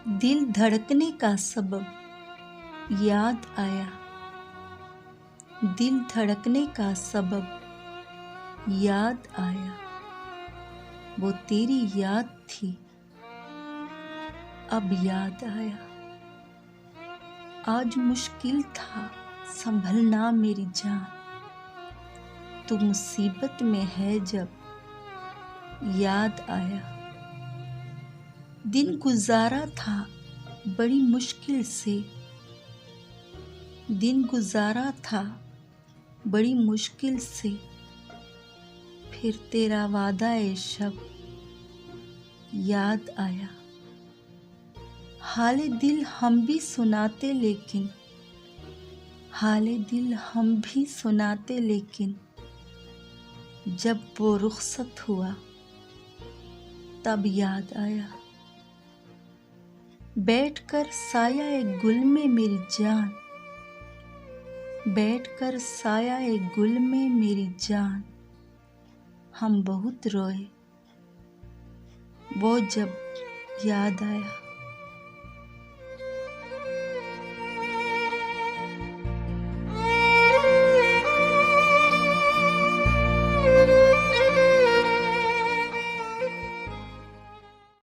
दिल धड़कने का सबब याद आया। दिल धड़कने का सबब याद आया। वो तेरी याद थी, अब याद आया। आज मुश्किल था संभलना मेरी जान, तू मुसीबत में है जब याद आया। दिन गुजारा था बड़ी मुश्किल से, दिन गुजारा था बड़ी मुश्किल से, फिर तेरा वादा ए शब याद आया। हाले दिल हम भी सुनाते लेकिन, हाले दिल हम भी सुनाते लेकिन, जब वो रुखसत हुआ तब याद आया। बैठकर साया एक गुल में मेरी जान, बैठकर साया एक गुल में मेरी जान, हम बहुत रोए वो जब याद आया।